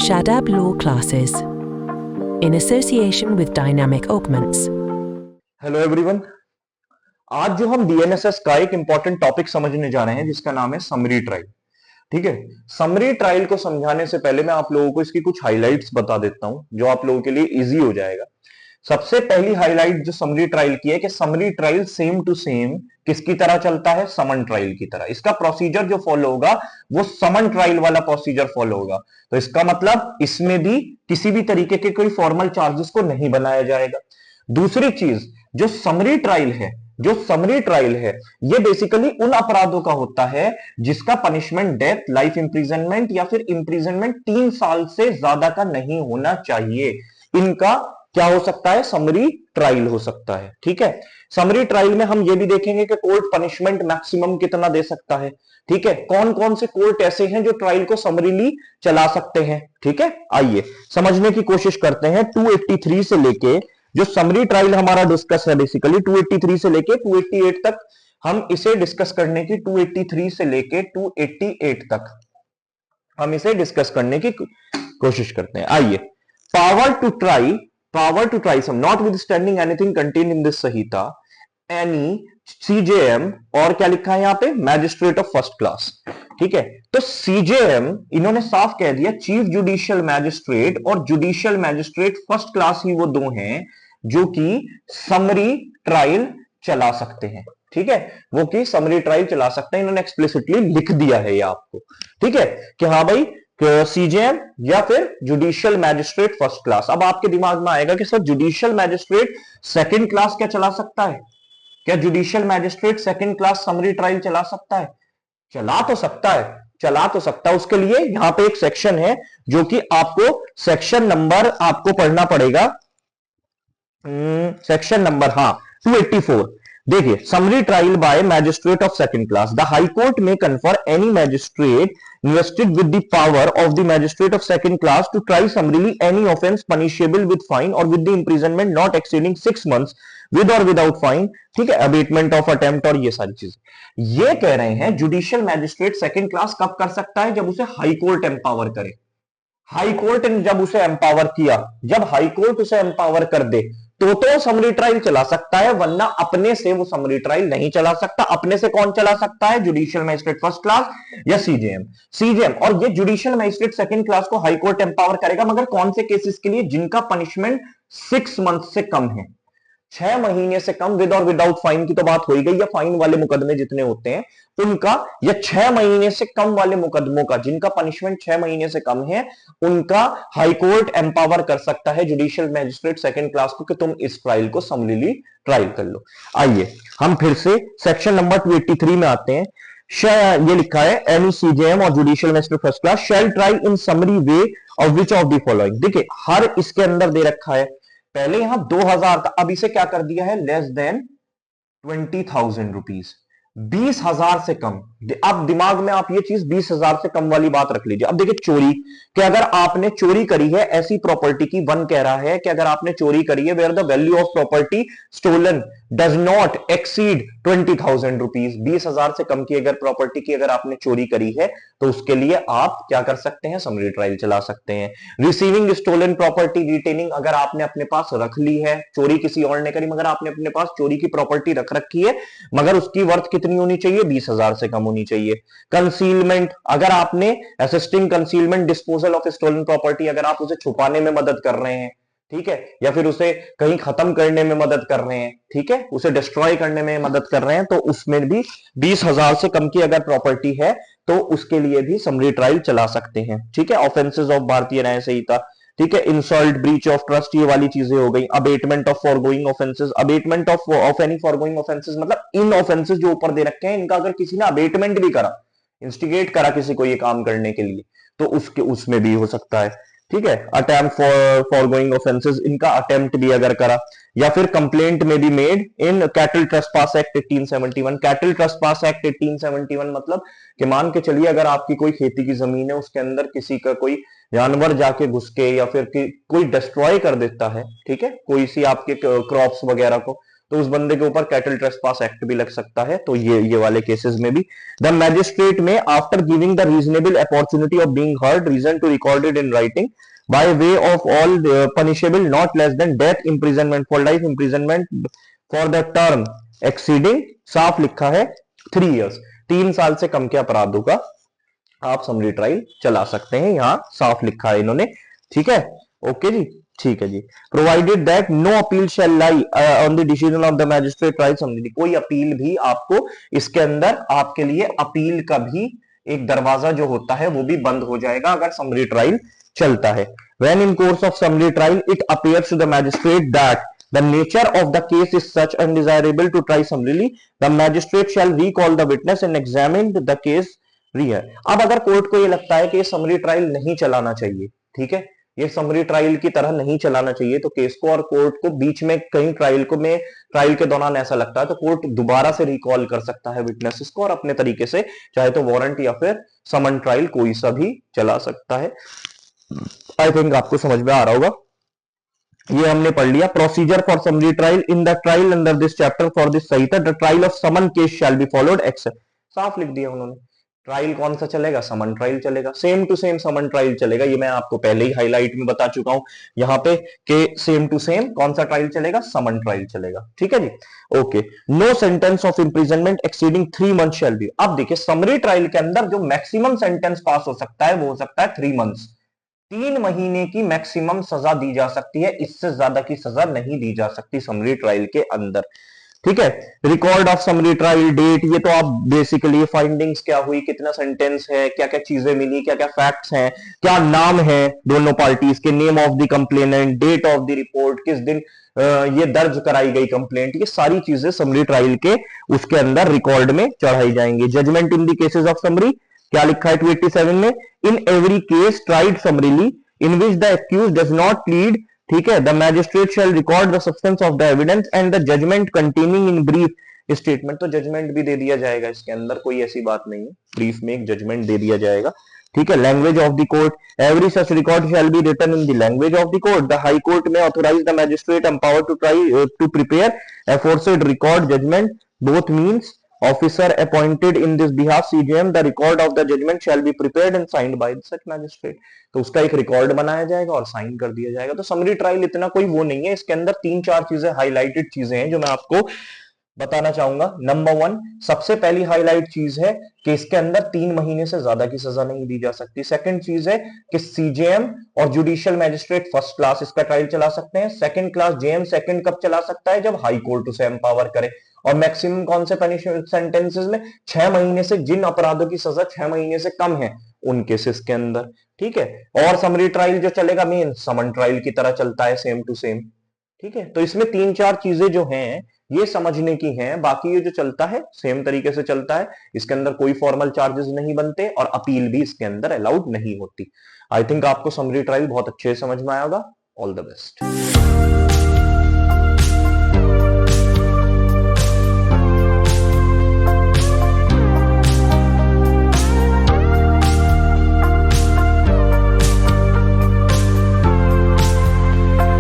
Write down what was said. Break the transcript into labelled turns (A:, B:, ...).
A: Shadab Law Classes in association with Dynamic Augments.
B: Hello everyone, आज जो हम डीएनएसएस का एक इंपॉर्टेंट टॉपिक समझने जा रहे हैं जिसका नाम है समरी ट्रायल। ठीक है, समरी ट्रायल को समझाने से पहले मैं आप लोगों को इसकी कुछ हाइलाइट्स बता देता हूं जो आप लोगों के लिए इजी हो जाएगा। सबसे पहली हाईलाइट जो समरी ट्रायल की है कि summary trial same to same किसकी तरह चलता है, समन ट्रायल की तरह। इसका प्रोसीजर जो फॉलो होगा वो समन ट्रायल वाला प्रोसीजर फॉलो होगा। तो इसका मतलब इसमें भी किसी भी तरीके के कोई फॉर्मल चार्जेस को नहीं बनाया जाएगा। दूसरी चीज, जो समरी ट्रायल है ये बेसिकली उन अपराधों का होता है जिसका पनिशमेंट डेथ, लाइफ इंप्रिजनमेंट या फिर इंप्रिजनमेंट 3 साल से ज्यादा का नहीं होना चाहिए। इनका क्या हो सकता है, समरी ट्रायल हो सकता है। ठीक है, समरी ट्रायल में हम ये भी देखेंगे कि कोर्ट पनिशमेंट मैक्सिमम कितना दे सकता है। ठीक है, कौन कौन से कोर्ट ऐसे हैं जो ट्रायल को समरीली चला सकते हैं। ठीक है, आइए समझने की कोशिश करते हैं। 283 से लेके जो समरी ट्रायल हमारा डिस्कस है बेसिकली 283 से लेके 288 तक हम इसे डिस्कस करने की 283 से लेके 288 तक हम इसे डिस्कस करने की कोशिश करते हैं। आइए, power to try some notwithstanding anything contained in this Samhita any CJM और क्या लिखा है यहां पे, मैजिस्ट्रेट ऑफ फर्स्ट क्लास। ठीक है, तो CJM इन्होंने साफ कह दिया, चीफ जुडिशियल मैजिस्ट्रेट और जुडिशियल मैजिस्ट्रेट फर्स्ट क्लास ही वो दो हैं जो कि समरी ट्रायल चला सकते हैं। ठीक है, वो की समरी ट्रायल चला सकते हैं, इन्होंने एक्सप्लिसिटली लिख दिया है ये आपको। ठीक है, कि हाँ भाई सीजेएम या फिर जुडिशियल मैजिस्ट्रेट फर्स्ट क्लास। अब आपके दिमाग में आएगा कि sir judicial magistrate second class क्या चला सकता है? क्या judicial magistrate second class summary trial चला सकता है? चला तो सकता है। उसके लिए यहां पे एक सेक्शन है जो कि आपको सेक्शन नंबर आपको पढ़ना पड़ेगा, सेक्शन नंबर 284। देखिए, summary trial by magistrate of second class, the high court में confer any magistrate invested with the power of the magistrate of second class to try summarily any offense punishable with fine or with the imprisonment not exceeding 6 months with or without fine। ठीक है, abetment of attempt और ये सारी चीजें ये कह रहे हैं जुडिशियल मैजिस्ट्रेट सेकंड क्लास कब कर सकता है, जब उसे हाई कोर्ट एम्पावर करे। हाई कोर्ट ने जब उसे एम्पावर किया, जब हाई कोर्ट उसे एम्पावर कर दे तो समरी ट्रायल चला सकता है, वरना अपने से वो समरी ट्रायल नहीं चला सकता। अपने से कौन चला सकता है, जुडिशियल मैजिस्ट्रेट फर्स्ट क्लास या सीजेएम। और ये जुडिशियल मैजिस्ट्रेट सेकंड क्लास को हाई कोर्ट एम्पावर करेगा, मगर कौन से केसेस के लिए, जिनका पनिशमेंट 6 मंथ से कम है, 6 महीने से कम, विद और विदाउट फाइन की तो बात हो ही गई, या फाइन वाले मुकदमे जितने होते हैं उनका, या 6 महीने से कम वाले मुकदमों का जिनका पनिशमेंट 6 महीने से कम है, उनका हाई कोर्ट एम्पावर कर सकता है जुडिशियल मैजिस्ट्रेट सेकंड क्लास को कि तुम इस ट्रायल को समरीली ट्रायल कर लो। आइए हम फिर से सेक्शन नंबर 283 में आते हैं। ये लिखा है, एनी सीजेएम और judicial magistrate first class shall try in summary way of which of the following. देखिए, हर इसके अंदर दे रखा है, पहले यहां 2000 था, अब इसे क्या कर दिया है, लेस देन 20,000 रुपीज, 20,000 से कम। अब दिमाग में आप ये चीज 20,000 से कम वाली बात रख लीजिए। अब देखिए, चोरी कि अगर आपने चोरी करी है ऐसी प्रॉपर्टी की, वन कह रहा है कि अगर आपने चोरी करी है where the value of property stolen does not exceed 20,000 rupees, 20,000 से कम की अगर प्रॉपर्टी की अगर आपने चोरी करी है तो उसके लिए आप क्या कर सकते हैं, समरी ट्रायल चला सकते हैं। रिसीविंग स्टोलन प्रॉपर्टी रिटेनिंग, अगर आपने अपने पास रख ली है, चोरी किसी और ने करी मगर आपने अपने पास चोरी की प्रॉपर्टी रख रखी है, मगर उसकी वर्थ कितनी होनी चाहिए, 20,000 से कम होनी चाहिए। कंसीलमेंट, अगर आपने assisting concealment disposal of stolen property, अगर आप उसे छुपाने में मदद कर रहे हैं, ठीक है, या फिर उसे कहीं खत्म करने में मदद कर रहे हैं, ठीक है, उसे डिस्ट्रॉय करने में मदद कर रहे हैं, तो उसमें भी 20,000 से कम की अगर प्रॉपर्टी है तो उसके लिए भी समरी ट्रायल चला सकते हैं। ठीक है, ऑफेंसेस ऑफ भारतीय न्याय संहिता, ठीक है, इंसल्ट, ब्रीच ऑफ ट्रस्ट, ये वाली चीजें हो गई। Abetment of foregoing offences, abetment of any foregoing offences मतलब इन ऑफेंसेस जो ऊपर दे रखे हैं, इनका अगर किसी ने अबेटमेंट भी करा, इंस्टिगेट करा किसी को ये काम करने के लिए, तो उसमें भी हो सकता है। ठीक है, अटेम्प्ट फॉरगोइंग ऑफेंसेस, इनका अटेम्प्ट भी अगर करा, या फिर कंप्लेंट में भी made in cattle trespass act 1871। Cattle trespass act 1871 मतलब कि मान के चलिए अगर आपकी कोई खेती की जमीन है, उसके अंदर किसी का कोई जानवर जाके घुस के या फिर कोई डिस्ट्रॉय कर देता है, ठीक है, कोई सी आपके क्रॉप्स वगैरह को, तो उस बंदे के ऊपर कैटल ट्रेसपास एक्ट भी लग सकता है। तो ये वाले केसेस में भी the magistrate may after giving the reasonable opportunity of being heard reason to record it in writing by way of all punishable not less than death imprisonment for life imprisonment for the term exceeding, साफ लिखा है 3 years, 3 साल से कम के अपराधों का आप summary trial चला सकते हैं, यहां साफ लिखा है इन्होंने। ठीक है, ओके जी, ठीक है जी। Provided that no appeal shall lie on the decision of the magistrate trial summary, कोई अपील भी आपको इसके अंदर आपके लिए अपील का भी एक दरवाजा जो होता है वो भी बंद हो जाएगा अगर समरी ट्रायल चलता है। When in course of summary trial it appears to the magistrate that the nature of the case is such undesirable to try summarily, the magistrate shall recall the witness and examine the case rehear। अब अगर court को ये लगता है कि ये summary trial नहीं चलाना चाहिए, ठीक है, ये समरी ट्रायल की तरह नहीं चलाना चाहिए, तो केस को और कोर्ट को बीच में कहीं ट्रायल के दौरान ऐसा लगता है तो कोर्ट दोबारा से रिकॉल कर सकता है विटनेसेस को और अपने तरीके से चाहे तो वारंट या फिर समन ट्रायल कोई सा भी चला सकता है। आई थिंक आपको समझ में आ रहा होगा। ये हमने पढ़ लिया। Procedure for summary trial in the trial under this chapter for this Sanhita the trial of summon case shall be followed except, साफ लिख दिया उन्होंने। ट्रायल कौन सा चलेगा? समन ट्रायल चलेगा, same to same summon trial चलेगा। ये मैं आपको पहले ही हाईलाइट में बता चुका हूं यहां पे कि सेम टू सेम कौन सा ट्रायल चलेगा? समन ट्रायल चलेगा। ठीक है जी, okay. No sentence of imprisonment exceeding 3 month shall be. अब देखिए समरी ट्रायल के अंदर जो मैक्सिमम सेंटेंस पास हो सकता है वो हो सकता है 3 मंथ्स, 3 महीने की मैक्सिमम सजा दी जा सकती है, इससे ज्यादा की सजा नहीं दी जा सकती समरी ट्रायल के अंदर। ठीक है, record of summary trial date, ये तो आप बेसिकली फाइंडिंग्स क्या हुई, कितना सेंटेंस है, क्या क्या चीजें मिली, क्या क्या फैक्ट्स हैं, क्या नाम है दोनों पार्टीज के, name of the complainant, date of the report, किस दिन ये दर्ज कराई गई कंप्लेंट, ये सारी चीजें समरी ट्रायल के उसके अंदर रिकॉर्ड में चढ़ाई जाएंगी। Judgment in the cases of summary, क्या लिखा है 287 में? In every case tried summarily in which the accused does not plead, ठीक है, the magistrate shall record the substance of the evidence and the judgment containing in brief statement. तो judgment भी दे दिया जाएगा इसके अंदर, कोई ऐसी बात नहीं है, ब्रीफ में एक जजमेंट दे दिया जाएगा। ठीक है, language of the court, every such record shall be written in the language of the court. The high court में authorize the magistrate empower to prepare aforesaid record judgment both means officer appointed in this behalf CJM, the record of the judgment shall be prepared and signed by such magistrate। तो उसका एक record बनाया जाएगा और sign कर दिया जाएगा। तो समरी ट्रायल इतना कोई वो नहीं है, इसके अंदर 3-4 चीजें हाईलाइटेड चीजें हैं जो मैं आपको बताना चाहूंगा। नंबर 1, सबसे पहली हाईलाइट चीज है कि इसके अंदर 3 महीने से ज्यादा की सजा नहीं दी जा सकती। सेकंड चीज है कि सीजेएम और जुडिशियल मैजिस्ट्रेट फर्स्ट क्लास इसका ट्रायल चला सकते हैं, सेकंड क्लास जेएम सेकंड कब चला सकता है? जब हाई कोर्ट उसे एम्पावर करे। और मैक्सिमम कौन से पनिशमेंट सेंटेंसेस में? 6 महीने से, जिन अपराधों की सजा 6 महीने से कम है उन केसेस के अंदर। ठीक है, और समरी ट्रायल जो चलेगा मेन समन ट्रायल की तरह चलता है, सेम टू सेम। ठीक है, तो इसमें 3-4 चीजें जो हैं ये समझने की हैं, बाकी ये जो चलता है सेम तरीके से चलता है। इसके अंदर कोई फॉर्मल चार्जेस नहीं बनते और अपील भी इसके अंदर अलाउड नहीं होती। आई थिंक आपको समरी ट्रायल बहुत अच्छे से समझ में आएगा। All the best.